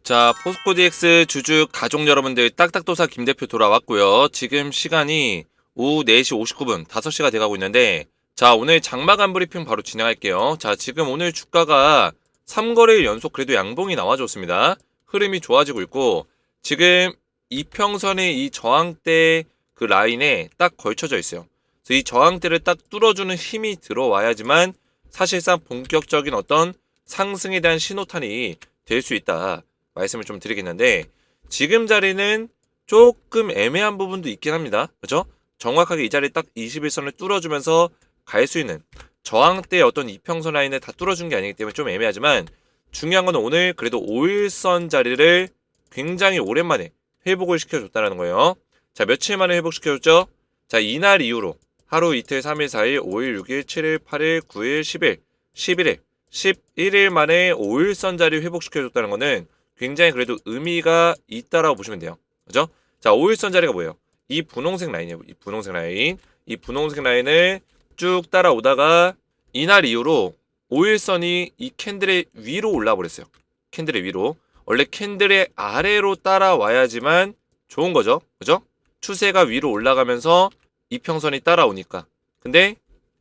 자, 포스코 DX 주주 가족 여러분들 딱딱도사 김대표 돌아왔고요. 지금 시간이 오후 4시 59분, 5시가 돼가고 있는데, 자, 오늘 장마감 브리핑 바로 진행할게요. 자, 지금 오늘 주가가 3거래일 연속 그래도 양봉이 나와줬습니다. 흐름이 좋아지고 있고, 지금 이평선의 이 저항대 그 라인에 딱 걸쳐져 있어요. 그래서 이 저항대를 딱 뚫어주는 힘이 들어와야지만 사실상 본격적인 어떤 상승에 대한 신호탄이 될 수 있다. 말씀을 좀 드리겠는데, 지금 자리는 조금 애매한 부분도 있긴 합니다. 그죠? 정확하게 이 자리 딱 21선을 뚫어주면서 갈 수 있는 저항대의 어떤 이평선 라인을 다 뚫어준 게 아니기 때문에 좀 애매하지만, 중요한 건 오늘 그래도 5일선 자리를 굉장히 오랜만에 회복을 시켜줬다는 거예요. 자, 며칠 만에 회복시켜줬죠? 자, 이날 이후로 하루, 이틀, 3일, 4일, 5일, 6일, 7일, 8일, 9일, 10일, 11일, 11일 만에 5일선 자리 회복시켜줬다는 거는 굉장히 그래도 의미가 있다라고 보시면 돼요. 그죠? 자, 5일선 자리가 뭐예요? 이 분홍색 라인이에요. 이 분홍색 라인. 이 분홍색 라인을 쭉 따라오다가 이날 이후로 5일선이 이 캔들의 위로 올라와 버렸어요. 캔들의 위로. 원래 캔들의 아래로 따라와야지만 좋은 거죠. 그죠? 추세가 위로 올라가면서 이평선이 따라오니까. 근데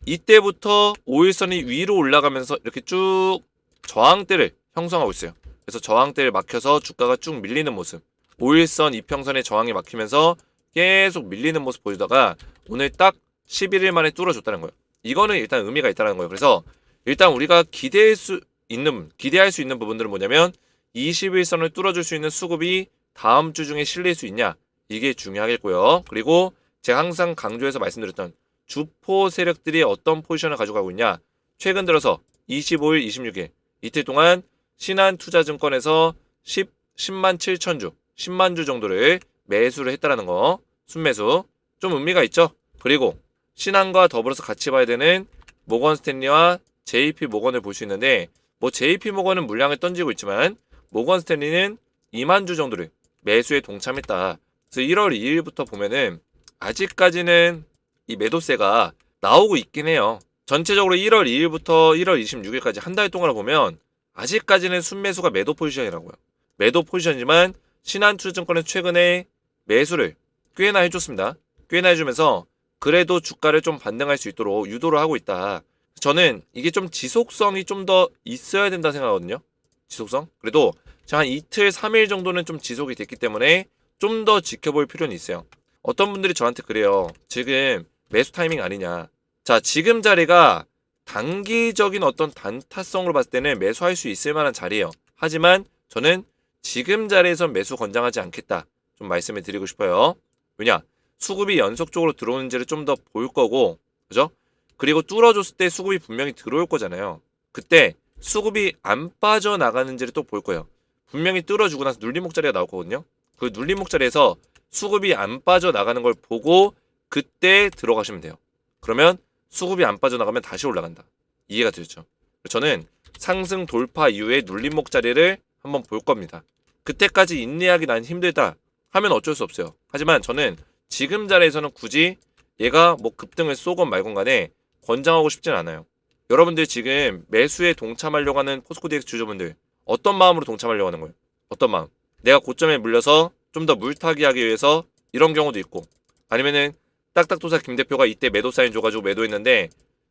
이때부터 5일선이 위로 올라가면서 이렇게 쭉 저항대를 형성하고 있어요. 그래서 저항대를 막혀서 주가가 쭉 밀리는 모습. 5일선 이평선의 저항이 막히면서 계속 밀리는 모습 보여주다가 오늘 딱 11일 만에 뚫어줬다는 거예요. 이거는 일단 의미가 있다는 거예요. 그래서 일단 우리가 기대할 수 있는 부분들은 뭐냐면 21선을 뚫어줄 수 있는 수급이 다음 주 중에 실릴 수 있냐, 이게 중요하겠고요. 그리고 제가 항상 강조해서 말씀드렸던 주포 세력들이 어떤 포지션을 가져가고 있냐, 최근 들어서 25일, 26일 이틀 동안 신한투자증권에서 10만 7천 주, 10만 주 정도를 매수를 했다라는 거, 순매수. 좀 의미가 있죠. 그리고 신한과 더불어서 같이 봐야 되는 모건 스탠리와 JP 모건을 볼 수 있는데, 뭐 JP 모건은 물량을 던지고 있지만 모건 스탠리는 2만 주 정도를 매수에 동참했다. 그래서 1월 2일부터 보면은 아직까지는 이 매도세가 나오고 있긴 해요. 전체적으로 1월 2일부터 1월 26일까지 한 달 동안을 보면 아직까지는 순매수가 매도 포지션이라고요. 매도 포지션이지만 신한투자증권은 최근에 매수를 꽤나 해줬습니다. 꽤나 해주면서 그래도 주가를 좀 반등할 수 있도록 유도를 하고 있다. 저는 이게 좀 지속성이 좀 더 있어야 된다 생각하거든요. 지속성. 그래도 한 이틀, 3일 정도는 좀 지속이 됐기 때문에 좀 더 지켜볼 필요는 있어요. 어떤 분들이 저한테 그래요. 지금 매수 타이밍 아니냐. 자, 지금 자리가 단기적인 어떤 단타성으로 봤을 때는 매수할 수 있을 만한 자리예요. 하지만 저는 지금 자리에선 매수 권장하지 않겠다. 좀 말씀을 드리고 싶어요. 왜냐? 수급이 연속적으로 들어오는지를 좀 더 볼 거고, 그죠? 그리고 뚫어줬을 때 수급이 분명히 들어올 거잖아요. 그때 수급이 안 빠져나가는지를 또 볼 거예요. 분명히 뚫어주고 나서 눌림목 자리가 나올 거거든요. 그 눌림목 자리에서 수급이 안 빠져나가는 걸 보고 그때 들어가시면 돼요. 그러면 수급이 안 빠져나가면 다시 올라간다. 이해가 되죠? 저는 상승 돌파 이후에 눌림목 자리를 한번 볼 겁니다. 그때까지 인내하기 난 힘들다 하면 어쩔 수 없어요. 하지만 저는 지금 자리에서는 굳이 얘가 뭐 급등을 쏘건 말건 간에 권장하고 싶진 않아요. 여러분들 지금 매수에 동참하려고 하는 포스코 DX 주주분들, 어떤 마음으로 동참하려고 하는 거예요? 어떤 마음? 내가 고점에 물려서 좀 더 물타기 하기 위해서 이런 경우도 있고, 아니면은 딱딱도사 김대표가 이때 매도 사인 줘가지고 매도했는데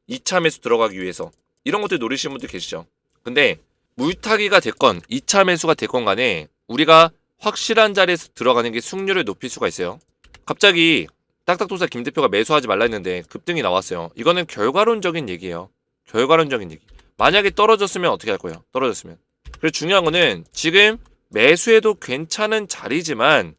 2차 매수 들어가기 위해서, 이런 것들 노리시는 분들 계시죠. 근데 물타기가 됐건 2차 매수가 됐건 간에 우리가 확실한 자리에서 들어가는 게 승률을 높일 수가 있어요. 갑자기 딱딱도사 김대표가 매수하지 말라 했는데 급등이 나왔어요. 이거는 결과론적인 얘기예요. 결과론적인 얘기. 만약에 떨어졌으면 어떻게 할 거예요? 떨어졌으면. 그래서 중요한 거는 지금 매수해도 괜찮은 자리지만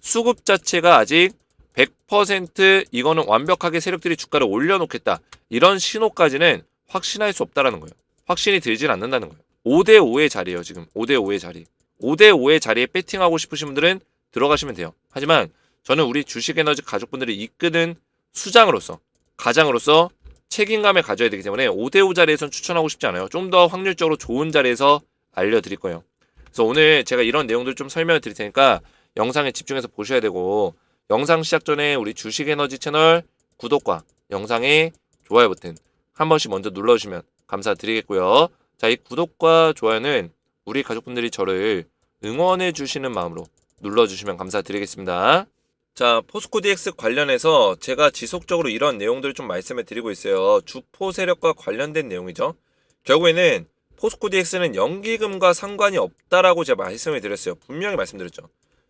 수급 자체가 아직 100% 이거는 완벽하게 세력들이 주가를 올려놓겠다, 이런 신호까지는 확신할 수 없다라는 거예요. 확신이 들질 않는다는 거예요. 5대5의 자리예요. 지금 5대5의 자리. 5대5의 자리에 배팅하고 싶으신 분들은 들어가시면 돼요. 하지만 저는 우리 주식에너지 가족분들이 이끄는 수장으로서, 가장으로서 책임감을 가져야 되기 때문에 5대5 자리에선 추천하고 싶지 않아요. 좀 더 확률적으로 좋은 자리에서 알려드릴 거예요. 그래서 오늘 제가 이런 내용들 좀 설명을 드릴 테니까 영상에 집중해서 보셔야 되고, 영상 시작 전에 우리 주식에너지 채널 구독과 영상에 좋아요 버튼 한 번씩 먼저 눌러주시면 감사드리겠고요. 자, 이 구독과 좋아요는 우리 가족분들이 저를 응원해 주시는 마음으로 눌러주시면 감사드리겠습니다. 자, 포스코 DX 관련해서 제가 지속적으로 이런 내용들을 좀 말씀을 드리고 있어요. 주포 세력과 관련된 내용이죠. 결국에는 포스코 DX는 연기금과 상관이 없다라고 제가 말씀을 드렸어요. 분명히 말씀드렸죠.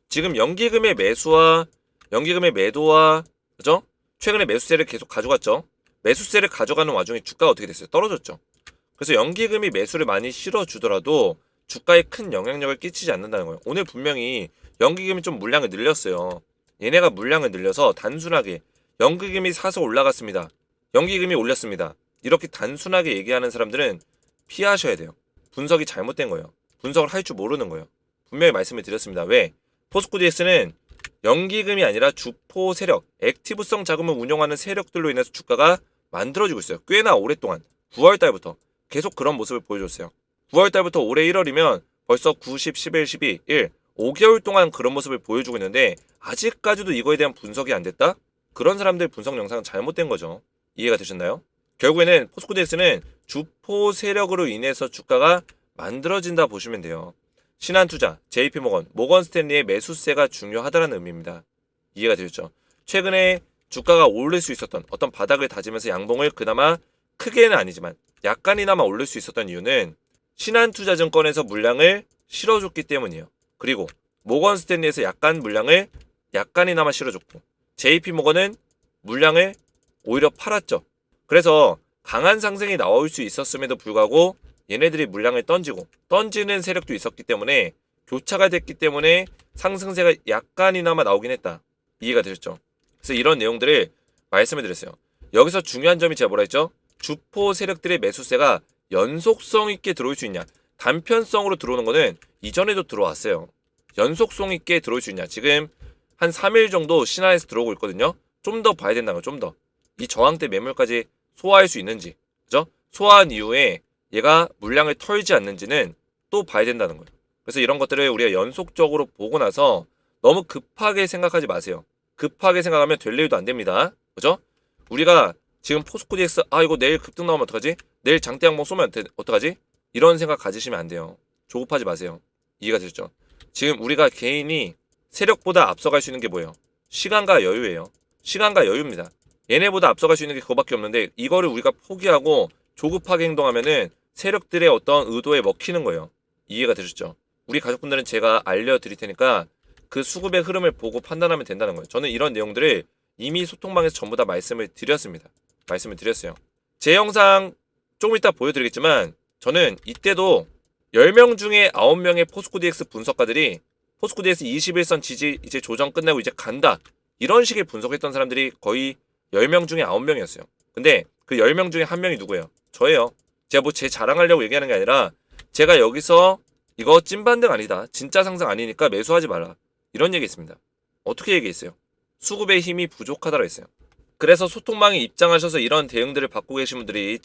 지금 연기금의 매도와 그죠? 최근에 매수세를 계속 가져갔죠. 매수세를 가져가는 와중에 주가가 어떻게 됐어요? 떨어졌죠. 그래서 연기금이 매수를 많이 실어주더라도 주가에 큰 영향력을 끼치지 않는다는 거예요. 오늘 분명히 연기금이 좀 물량을 늘렸어요. 얘네가 물량을 늘려서 단순하게 연기금이 사서 올라갔습니다. 연기금이 올렸습니다. 이렇게 단순하게 얘기하는 사람들은 피하셔야 돼요. 분석이 잘못된 거예요. 분석을 할 줄 모르는 거예요. 분명히 말씀을 드렸습니다. 왜? 포스코 DX는 연기금이 아니라 주포 세력, 액티브성 자금을 운용하는 세력들로 인해서 주가가 만들어지고 있어요. 꽤나 오랫동안 9월 달부터 계속 그런 모습을 보여줬어요. 9월 달부터 올해 1월이면 벌써 9, 10, 11, 12, 1, 5개월 동안 그런 모습을 보여주고 있는데 아직까지도 이거에 대한 분석이 안 됐다? 그런 사람들 분석 영상은 잘못된 거죠. 이해가 되셨나요? 결국에는 포스코 DX는 주포 세력으로 인해서 주가가 만들어진다 보시면 돼요. 신한투자, JP모건, 모건스탠리의 매수세가 중요하다는 의미입니다. 이해가 되셨죠? 최근에 주가가 오를 수 있었던 어떤 바닥을 다지면서 양봉을 그나마 크게는 아니지만 약간이나마 오를 수 있었던 이유는 신한투자증권에서 물량을 실어줬기 때문이에요. 그리고 모건스탠리에서 약간 물량을 약간이나마 실어줬고 JP모건은 물량을 오히려 팔았죠. 그래서 강한 상승이 나올 수 있었음에도 불구하고 얘네들이 물량을 던지는 세력도 있었기 때문에 교차가 됐기 때문에 상승세가 약간이나마 나오긴 했다. 이해가 되셨죠? 그래서 이런 내용들을 말씀을 드렸어요. 여기서 중요한 점이 제가 뭐라 했죠? 주포 세력들의 매수세가 연속성 있게 들어올 수 있냐? 단편성으로 들어오는 거는 이전에도 들어왔어요. 연속성 있게 들어올 수 있냐? 지금 한 3일 정도 신한에서 들어오고 있거든요. 좀 더 봐야 된다는 거, 좀 더. 이 저항대 매물까지 소화할 수 있는지, 그죠? 소화한 이후에 얘가 물량을 털지 않는지는 또 봐야 된다는 거예요. 그래서 이런 것들을 우리가 연속적으로 보고 나서 너무 급하게 생각하지 마세요. 급하게 생각하면 될 일도 안 됩니다. 그죠? 우리가 지금 포스코 DX 이거 내일 급등 나오면 어떡하지? 내일 장대 양봉 쏘면 어떡하지? 이런 생각 가지시면 안 돼요. 조급하지 마세요. 이해가 되셨죠? 지금 우리가 개인이 세력보다 앞서갈 수 있는 게 뭐예요? 시간과 여유예요. 시간과 여유입니다. 얘네보다 앞서갈 수 있는 게 그거밖에 없는데 이거를 우리가 포기하고 조급하게 행동하면은 세력들의 어떤 의도에 먹히는 거예요. 이해가 되셨죠? 우리 가족분들은 제가 알려드릴 테니까 그 수급의 흐름을 보고 판단하면 된다는 거예요. 저는 이런 내용들을 이미 소통방에서 전부 다 말씀을 드렸습니다. 말씀을 드렸어요. 제 영상 조금 이따 보여드리겠지만 저는 이때도 10명 중에 9명의 포스코 DX 분석가들이 포스코 DX 21선 지지 이제 조정 끝나고 이제 간다. 이런 식의 분석했던 사람들이 거의 10명 중에 9명이었어요. 근데 그 10명 중에 1명이 누구예요? 저예요. 제가 뭐 제 자랑하려고 얘기하는 게 아니라 제가 여기서 이거 찐반등 아니다. 진짜 상승 아니니까 매수하지 말라. 이런 얘기 했습니다. 어떻게 얘기했어요? 수급의 힘이 부족하다고 했어요. 그래서 소통방에 입장하셔서 이런 대응들을 받고 계신 분들이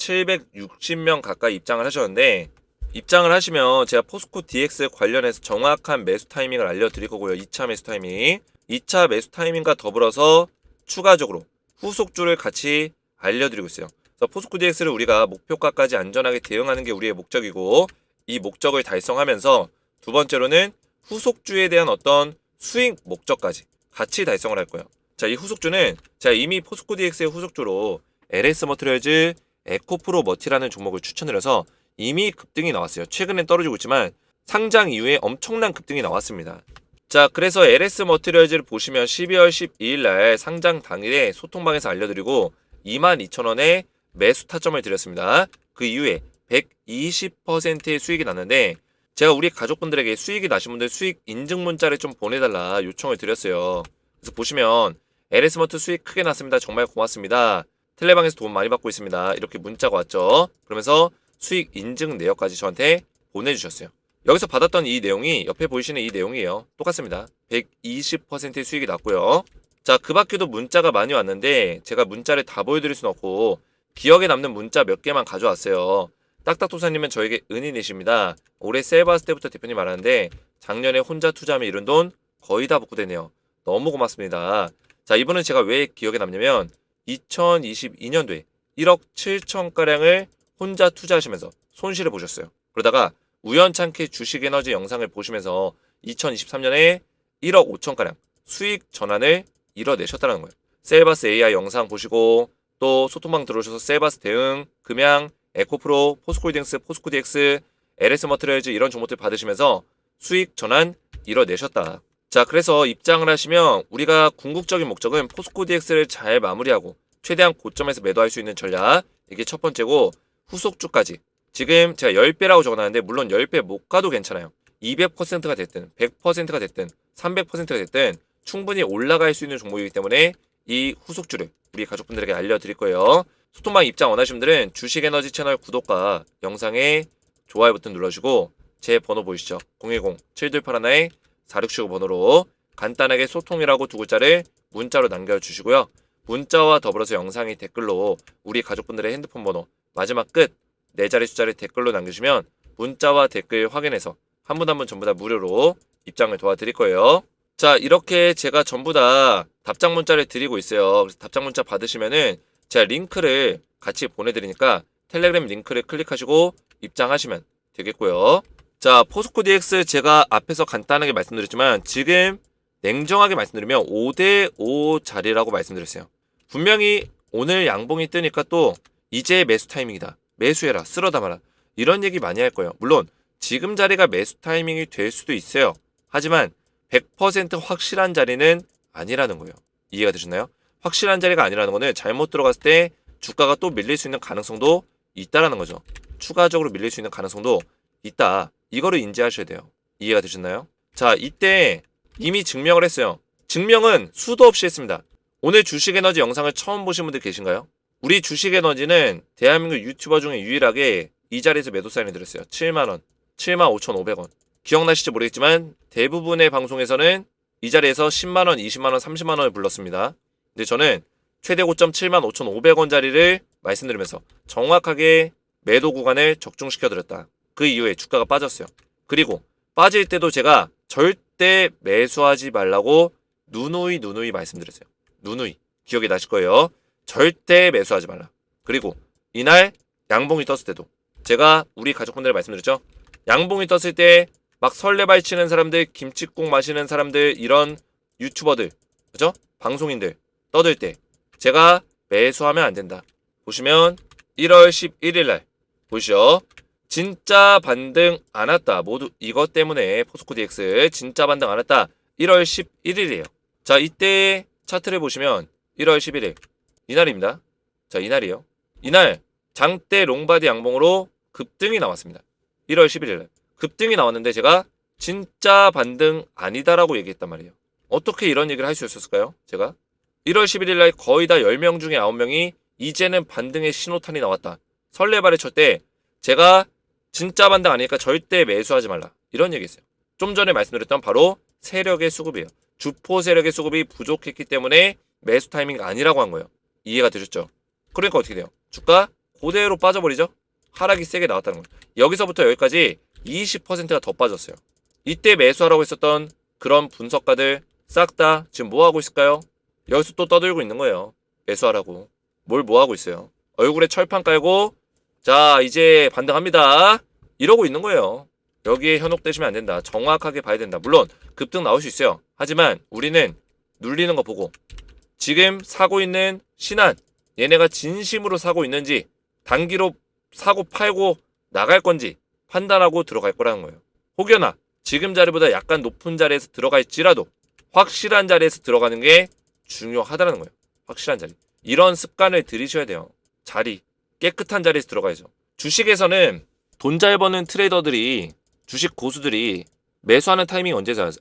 760명 가까이 입장을 하셨는데 입장을 하시면 제가 포스코 DX 관련해서 정확한 매수 타이밍을 알려드릴 거고요. 2차 매수 타이밍. 2차 매수 타이밍과 더불어서 추가적으로 후속주를 같이 알려드리고 있어요. 그래서 포스코 DX를 우리가 목표가까지 안전하게 대응하는 게 우리의 목적이고 이 목적을 달성하면서 두 번째로는 후속주에 대한 어떤 수익 목적까지 같이 달성을 할 거예요. 자, 이 후속주는 제가 이미 포스코 DX의 후속주로 LS 머티리얼즈 에코프로 머티라는 종목을 추천을 해서 이미 급등이 나왔어요. 최근엔 떨어지고 있지만 상장 이후에 엄청난 급등이 나왔습니다. 자, 그래서 LS 머티리얼즈를 보시면 12월 12일 날 상장 당일에 소통방에서 알려드리고 22,000원에 매수 타점을 드렸습니다. 그 이후에 120%의 수익이 났는데 제가 우리 가족분들에게 수익이 나신 분들 수익 인증 문자를 좀 보내달라 요청을 드렸어요. 그래서 보시면 LS머트 수익 크게 났습니다. 정말 고맙습니다. 텔레방에서 도움 많이 받고 있습니다. 이렇게 문자가 왔죠. 그러면서 수익 인증 내역까지 저한테 보내주셨어요. 여기서 받았던 이 내용이 옆에 보이시는 이 내용이에요. 똑같습니다. 120%의 수익이 났고요. 자, 그 밖에도 문자가 많이 왔는데 제가 문자를 다 보여드릴 수는 없고 기억에 남는 문자 몇 개만 가져왔어요. 딱딱도사님은 저에게 은인이십니다. 올해 셀바스 때부터 대표님 말하는데 작년에 혼자 투자하며 이룬 돈 거의 다 복구되네요. 너무 고맙습니다. 자, 이분은 제가 왜 기억에 남냐면 2022년도에 1억 7천가량을 혼자 투자하시면서 손실을 보셨어요. 그러다가 우연찮게 주식에너지 영상을 보시면서 2023년에 1억 5천가량 수익 전환을 이뤄내셨다는 거예요. 셀바스 AI 영상 보시고 또 소통방 들어오셔서 셀바스 대응, 금양, 에코프로, 포스코홀딩스, 포스코DX, LS머트리얼즈 이런 종목들 받으시면서 수익 전환 이뤄내셨다. 자, 그래서 입장을 하시면 우리가 궁극적인 목적은 포스코DX를 잘 마무리하고 최대한 고점에서 매도할 수 있는 전략, 이게 첫 번째고, 후속주까지 지금 제가 10배라고 적어놨는데 물론 10배 못 가도 괜찮아요. 200%가 됐든 100%가 됐든 300%가 됐든 충분히 올라갈 수 있는 종목이기 때문에 이 후속주를 우리 가족분들에게 알려드릴 거예요. 소통방 입장 원하시는 분들은 주식에너지 채널 구독과 영상에 좋아요 버튼 눌러주시고 제 번호 보이시죠? 010-7281-4679 번호로 간단하게 소통이라고 두 글자를 문자로 남겨주시고요. 문자와 더불어서 영상의 댓글로 우리 가족분들의 핸드폰 번호 마지막 끝 4자리 숫자를 댓글로 남겨주시면 문자와 댓글 확인해서 한 분 한 분 전부 다 무료로 입장을 도와드릴 거예요. 자, 이렇게 제가 전부 다 답장 문자를 드리고 있어요. 그래서 답장 문자 받으시면은 제가 링크를 같이 보내드리니까 텔레그램 링크를 클릭하시고 입장하시면 되겠고요. 자, 포스코DX 제가 앞에서 간단하게 말씀드렸지만 지금 냉정하게 말씀드리면 5대5 자리라고 말씀드렸어요. 분명히 오늘 양봉이 뜨니까 또 이제 매수 타이밍이다. 매수해라. 쓸어 담아라. 이런 얘기 많이 할 거예요. 물론 지금 자리가 매수 타이밍이 될 수도 있어요. 하지만 100% 확실한 자리는 아니라는 거예요. 이해가 되셨나요? 확실한 자리가 아니라는 거는 잘못 들어갔을 때 주가가 또 밀릴 수 있는 가능성도 있다라는 거죠. 추가적으로 밀릴 수 있는 가능성도 있다. 이거를 인지하셔야 돼요. 이해가 되셨나요? 자, 이때 이미 증명을 했어요. 증명은 수도 없이 했습니다. 오늘 주식에너지 영상을 처음 보신 분들 계신가요? 우리 주식에너지는 대한민국 유튜버 중에 유일하게 이 자리에서 매도 사인을 드렸어요. 7만원, 75,500원. 기억나실지 모르겠지만 대부분의 방송에서는 이 자리에서 10만원, 20만원, 30만원을 불렀습니다. 근데 저는 최대 고점 75,500원 자리를 말씀드리면서 정확하게 매도 구간을 적중시켜 드렸다. 그 이후에 주가가 빠졌어요. 그리고 빠질 때도 제가 절대 매수하지 말라고 누누이 말씀드렸어요. 누누이. 기억이 나실 거예요. 절대 매수하지 말라. 그리고 이날 양봉이 떴을 때도 제가 우리 가족분들 말씀드렸죠. 양봉이 떴을 때 막 설레발 치는 사람들, 김치국 마시는 사람들, 이런 유튜버들, 그죠? 방송인들 떠들 때 제가 매수하면 안 된다. 보시면 1월 11일 날 보시죠. 진짜 반등 안 왔다. 모두 이것 때문에 포스코DX 진짜 반등 안 왔다. 1월 11일이에요. 자, 이때 차트를 보시면 1월 11일 이날입니다. 자, 이날이에요. 이날 장대 롱바디 양봉으로 급등이 나왔습니다. 1월 11일 날 급등이 나왔는데 제가 진짜 반등 아니다라고 얘기했단 말이에요. 어떻게 이런 얘기를 할 수 있었을까요? 제가 1월 11일 날 거의 다 10명 중에 9명이 이제는 반등의 신호탄이 나왔다. 설레발을 쳤대. 제가 진짜 반등 아니니까 절대 매수하지 말라. 이런 얘기했어요. 좀 전에 말씀드렸던 바로 세력의 수급이에요. 주포 세력의 수급이 부족했기 때문에 매수 타이밍이 아니라고 한 거예요. 이해가 되셨죠? 그러니까 어떻게 돼요? 주가 그대로 빠져버리죠? 하락이 세게 나왔다는 거예요. 여기서부터 여기까지 20%가 더 빠졌어요. 이때 매수하라고 했었던 그런 분석가들 싹 다 지금 뭐 하고 있을까요? 여기서 또 떠들고 있는 거예요. 매수하라고. 뭘 뭐 하고 있어요? 얼굴에 철판 깔고 자, 이제 반등합니다. 이러고 있는 거예요. 여기에 현혹되시면 안 된다. 정확하게 봐야 된다. 물론 급등 나올 수 있어요. 하지만 우리는 눌리는 거 보고 지금 사고 있는 신한 얘네가 진심으로 사고 있는지 단기로 사고 팔고 나갈 건지 판단하고 들어갈 거라는 거예요. 혹여나 지금 자리보다 약간 높은 자리에서 들어갈지라도 확실한 자리에서 들어가는 게 중요하다는 거예요. 확실한 자리. 이런 습관을 들이셔야 돼요. 자리. 깨끗한 자리에서 들어가야죠. 주식에서는 돈 잘 버는 트레이더들이 주식 고수들이 매수하는 타이밍이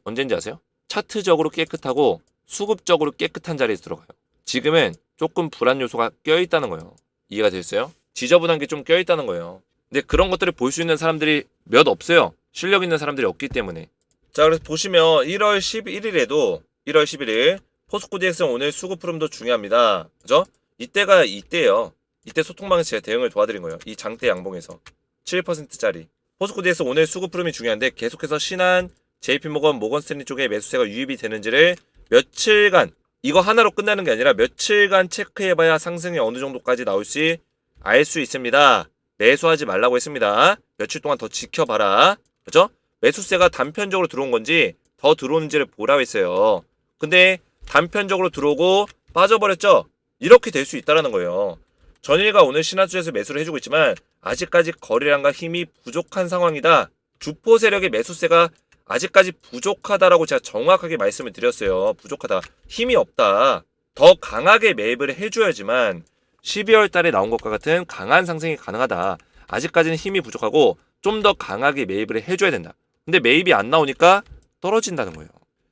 언제인지 아세요? 차트적으로 깨끗하고 수급적으로 깨끗한 자리에서 들어가요. 지금은 조금 불안 요소가 껴있다는 거예요. 이해가 되셨어요? 지저분한 게 좀 껴있다는 거예요. 근데 그런 것들을 볼 수 있는 사람들이 몇 없어요. 실력 있는 사람들이 없기 때문에. 자, 그래서 보시면 1월 11일에도 1월 11일 포스코DX 오늘 수급 흐름도 중요합니다. 그죠? 이때예요. 이때 소통방에서 제가 대응을 도와드린 거예요. 이 장대 양봉에서 7%짜리 포스코DX 오늘 수급 흐름이 중요한데 계속해서 신한, JP모건, 모건스탠리 쪽에 매수세가 유입이 되는지를 며칠간, 이거 하나로 끝나는 게 아니라 며칠간 체크해봐야 상승이 어느 정도까지 나올지 알 수 있습니다. 매수하지 말라고 했습니다. 며칠 동안 더 지켜봐라. 그죠? 매수세가 단편적으로 들어온 건지 더 들어오는지를 보라고 했어요. 근데 단편적으로 들어오고 빠져버렸죠? 이렇게 될 수 있다는 거예요. 전일과 오늘 신한수에서 매수를 해주고 있지만 아직까지 거래량과 힘이 부족한 상황이다. 주포 세력의 매수세가 아직까지 부족하다라고 제가 정확하게 말씀을 드렸어요. 부족하다. 힘이 없다. 더 강하게 매입을 해줘야지만 12월 달에 나온 것과 같은 강한 상승이 가능하다. 아직까지는 힘이 부족하고 좀 더 강하게 매입을 해줘야 된다. 근데 매입이 안 나오니까 떨어진다는 거예요.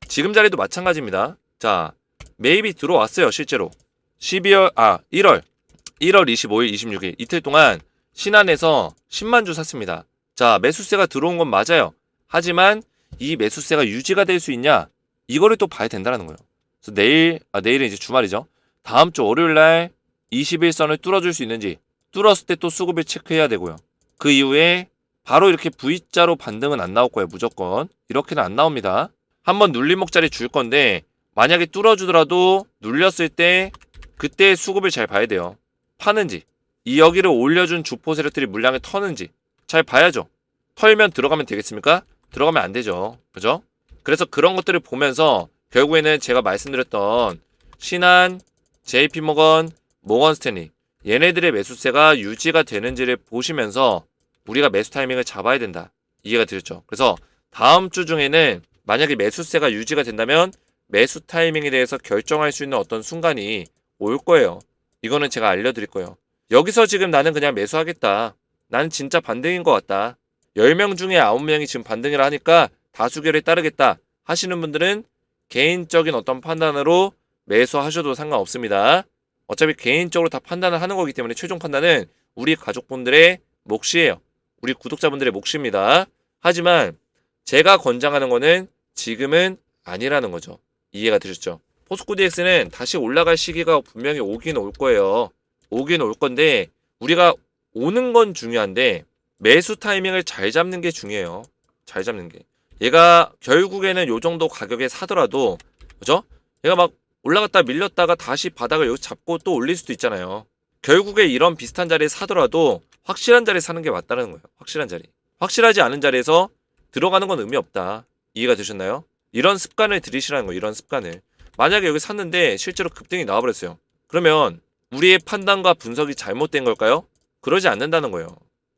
지금 자리도 마찬가지입니다. 자, 매입이 들어왔어요. 실제로 1월 25일, 26일 이틀 동안 신한에서 10만 주 샀습니다. 자, 매수세가 들어온 건 맞아요. 하지만 이 매수세가 유지가 될 수 있냐? 이거를 또 봐야 된다는 거예요. 그래서 내일은 이제 주말이죠. 다음 주 월요일 날 21선을 뚫어줄 수 있는지, 뚫었을 때 또 수급을 체크해야 되고요. 그 이후에 바로 이렇게 V자로 반등은 안 나올 거예요. 무조건. 이렇게는 안 나옵니다. 한번 눌림목자리 줄 건데 만약에 뚫어주더라도 눌렸을 때 그때 수급을 잘 봐야 돼요. 파는지, 이 여기를 올려준 주포 세력들이 물량을 터는지 잘 봐야죠. 털면 들어가면 되겠습니까? 들어가면 안 되죠. 그죠? 그래서 그런 것들을 보면서 결국에는 제가 말씀드렸던 신한, JP모건, 모건스탠리 얘네들의 매수세가 유지가 되는지를 보시면서 우리가 매수 타이밍을 잡아야 된다. 이해가 되셨죠? 그래서 다음 주 중에는 만약에 매수세가 유지가 된다면 매수 타이밍에 대해서 결정할 수 있는 어떤 순간이 올 거예요. 이거는 제가 알려드릴 거예요. 여기서 지금 나는 그냥 매수하겠다. 나는 진짜 반등인 것 같다. 10명 중에 9명이 지금 반등을 하니까 다수결에 따르겠다 하시는 분들은 개인적인 어떤 판단으로 매수하셔도 상관없습니다. 어차피 개인적으로 다 판단을 하는 거기 때문에 최종 판단은 우리 가족분들의 몫이에요. 우리 구독자분들의 몫입니다. 하지만 제가 권장하는 거는 지금은 아니라는 거죠. 이해가 되셨죠? 포스코 DX는 다시 올라갈 시기가 분명히 오긴 올 거예요. 오긴 올 건데 우리가 오는 건 중요한데 매수 타이밍을 잘 잡는 게 중요해요. 잘 잡는 게. 얘가 결국에는 요 정도 가격에 사더라도 그죠? 얘가 막 올라갔다 밀렸다가 다시 바닥을 여기 잡고 또 올릴 수도 있잖아요. 결국에 이런 비슷한 자리에 사더라도 확실한 자리에 사는 게 맞다는 거예요. 확실한 자리. 확실하지 않은 자리에서 들어가는 건 의미 없다. 이해가 되셨나요? 이런 습관을 들이시라는 거예요. 이런 습관을. 만약에 여기 샀는데 실제로 급등이 나와버렸어요. 그러면 우리의 판단과 분석이 잘못된 걸까요? 그러지 않는다는 거예요.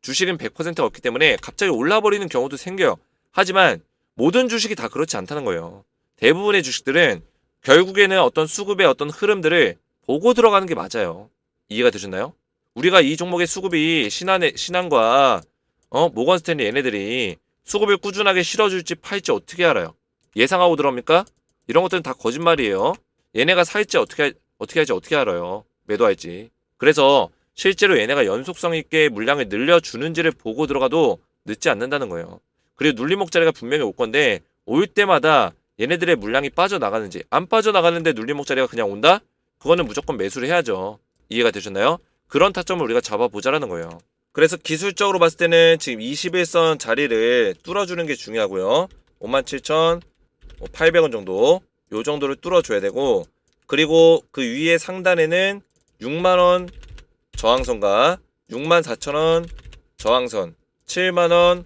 주식은 100%가 없기 때문에 갑자기 올라버리는 경우도 생겨요. 하지만 모든 주식이 다 그렇지 않다는 거예요. 대부분의 주식들은 결국에는 어떤 수급의 어떤 흐름들을 보고 들어가는 게 맞아요. 이해가 되셨나요? 우리가 이 종목의 수급이 신한과 모건스탠리 얘네들이 수급을 꾸준하게 실어줄지 팔지 어떻게 알아요? 예상하고 들어옵니까? 이런 것들은 다 거짓말이에요. 얘네가 살지 어떻게 할지 어떻게 알아요? 매도할지. 그래서 실제로 얘네가 연속성 있게 물량을 늘려주는지를 보고 들어가도 늦지 않는다는 거예요. 그리고 눌림목자리가 분명히 올 건데 올 때마다 얘네들의 물량이 빠져나가는지 안 빠져나가는데 눌림목자리가 그냥 온다? 그거는 무조건 매수를 해야죠. 이해가 되셨나요? 그런 타점을 우리가 잡아보자라는 거예요. 그래서 기술적으로 봤을 때는 지금 21선 자리를 뚫어주는 게 중요하고요. 57,800원 정도 요 정도를 뚫어줘야 되고 그리고 그 위에 상단에는 6만원 저항선과 64,000원 저항선 7만원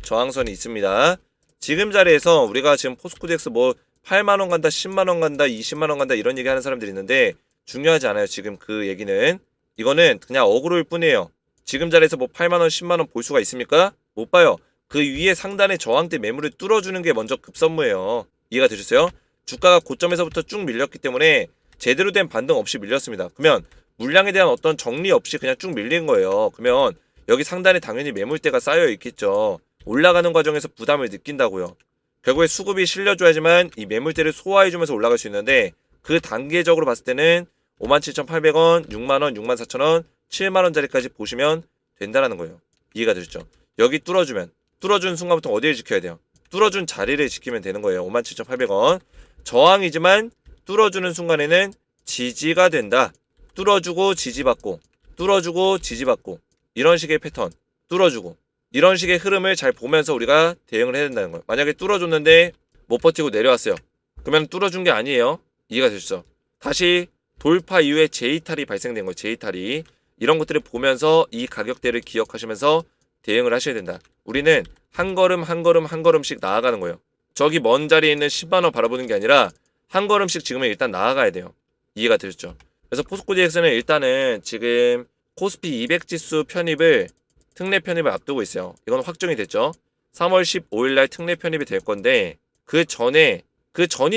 저항선이 있습니다. 지금 자리에서 우리가 지금 포스코덱스 뭐 8만원 간다 10만원 간다 20만원 간다 이런 얘기 하는 사람들이 있는데 중요하지 않아요. 지금 그 얘기는 이거는 그냥 어그로일 뿐이에요. 지금 자리에서 뭐 8만원 10만원 볼 수가 있습니까? 못 봐요. 그 위에 상단의 저항대 매물을 뚫어주는 게 먼저 급선무예요. 이해가 되셨어요? 주가가 고점에서부터 쭉 밀렸기 때문에 제대로 된 반등 없이 밀렸습니다. 그러면 물량에 대한 어떤 정리 없이 그냥 쭉 밀린 거예요. 그러면 여기 상단에 당연히 매물대가 쌓여 있겠죠. 올라가는 과정에서 부담을 느낀다고요. 결국에 수급이 실려줘야지만 이 매물대를 소화해주면서 올라갈 수 있는데 그 단계적으로 봤을 때는 57,800원, 6만원, 64,000원, 7만원짜리까지 보시면 된다는 거예요. 이해가 되셨죠? 여기 뚫어준 순간부터 어디를 지켜야 돼요? 뚫어준 자리를 지키면 되는 거예요. 57,800원. 저항이지만 뚫어주는 순간에는 지지가 된다. 뚫어주고 지지받고 뚫어주고 지지받고 이런 식의 패턴 뚫어주고 이런 식의 흐름을 잘 보면서 우리가 대응을 해야 된다는 거예요. 만약에 뚫어줬는데 못 버티고 내려왔어요. 그러면 뚫어준 게 아니에요. 이해가 되셨죠? 다시 돌파 이후에 J탈이 발생된 거예요. J탈이. 이런 것들을 보면서 이 가격대를 기억하시면서 대응을 하셔야 된다. 우리는 한 걸음 한 걸음 한 걸음씩 나아가는 거예요. 저기 먼 자리에 있는 10만 원 바라보는 게 아니라 한 걸음씩 지금은 일단 나아가야 돼요. 이해가 되셨죠? 그래서 포스코 DX는 일단은 지금 코스피 200 지수 편입을 특례 편입을 앞두고 있어요. 이건 확정이 됐죠. 3월 15일 날 특례 편입이 될 건데 그 전이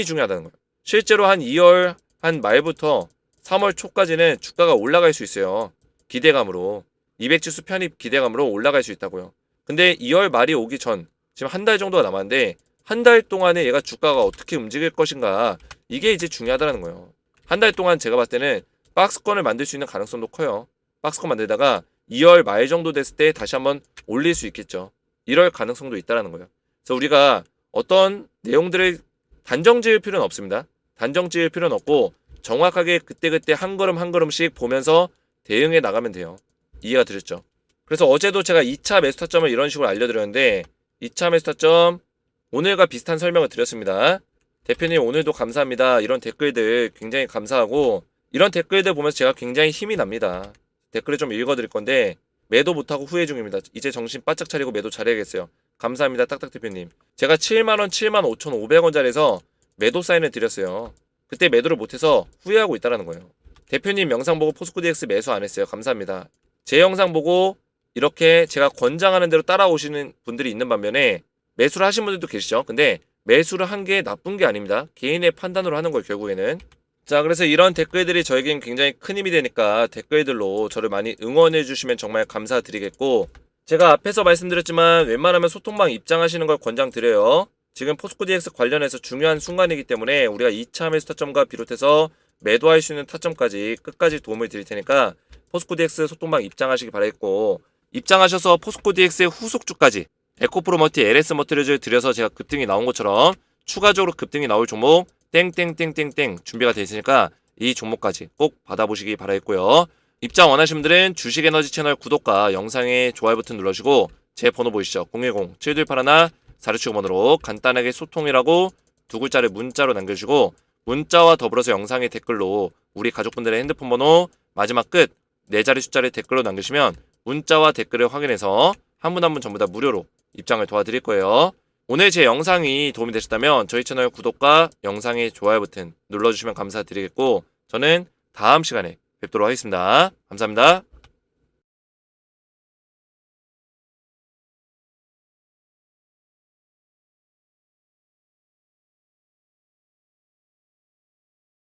중요하다는 거예요. 실제로 한 2월 한 말부터 3월 초까지는 주가가 올라갈 수 있어요. 기대감으로 200 지수 편입 기대감으로 올라갈 수 있다고요. 근데 2월 말이 오기 전 지금 한 달 정도가 남았는데 한 달 동안에 얘가 주가가 어떻게 움직일 것인가 이게 이제 중요하다는 거예요. 한 달 동안 제가 봤을 때는 박스권을 만들 수 있는 가능성도 커요. 박스권 만들다가 2월 말 정도 됐을 때 다시 한번 올릴 수 있겠죠. 이럴 가능성도 있다는 거예요. 그래서 우리가 어떤 내용들을 단정 지을 필요는 없습니다. 단정 지을 필요는 없고 정확하게 그때그때 한 걸음 한 걸음씩 보면서 대응해 나가면 돼요. 이해가 되셨죠? 그래서 어제도 제가 2차 매수 타점을 이런 식으로 알려드렸는데 2차 매수 타점 오늘과 비슷한 설명을 드렸습니다. 대표님 오늘도 감사합니다. 이런 댓글들 굉장히 감사하고 이런 댓글들 보면서 제가 굉장히 힘이 납니다. 댓글을 좀 읽어드릴 건데 매도 못하고 후회 중입니다. 이제 정신 바짝 차리고 매도 잘해야겠어요. 감사합니다. 딱딱 대표님. 제가 7만원 75,500원짜리에서 매도 사인을 드렸어요. 그때 매도를 못해서 후회하고 있다는 거예요. 대표님 영상 보고 포스코 DX 매수 안 했어요. 감사합니다. 제 영상 보고 이렇게 제가 권장하는 대로 따라오시는 분들이 있는 반면에 매수를 하신 분들도 계시죠. 근데 매수를 한 게 나쁜 게 아닙니다. 개인의 판단으로 하는 거예요. 결국에는. 자, 그래서 이런 댓글들이 저에겐 굉장히 큰 힘이 되니까 댓글들로 저를 많이 응원해 주시면 정말 감사드리겠고 제가 앞에서 말씀드렸지만 웬만하면 소통방 입장하시는 걸 권장드려요. 지금 포스코 DX 관련해서 중요한 순간이기 때문에 우리가 2차 매수 타점과 비롯해서 매도할 수 있는 타점까지 끝까지 도움을 드릴 테니까 포스코 DX 소통방 입장하시기 바라겠고 입장하셔서 포스코 DX의 후속주까지 에코프로머티 LS 머티리얼을 들여서 제가 급등이 나온 것처럼 추가적으로 급등이 나올 종목 땡땡땡땡땡 준비가 되어 있으니까 이 종목까지 꼭 받아보시기 바라겠고요. 입장 원하시는 분들은 주식에너지 채널 구독과 영상에 좋아요 버튼 눌러주시고 제 번호 보이시죠? 010-7281-4675번으로 간단하게 소통이라고 두 글자를 문자로 남겨주시고 문자와 더불어서 영상의 댓글로 우리 가족분들의 핸드폰 번호 마지막 끝 4자리 숫자를 댓글로 남겨주시면 문자와 댓글을 확인해서 한 분 한 분 전부 다 무료로 입장을 도와드릴 거예요. 오늘 제 영상이 도움이 되셨다면 저희 채널 구독과 영상의 좋아요 버튼 눌러주시면 감사드리겠고 저는 다음 시간에 뵙도록 하겠습니다. 감사합니다.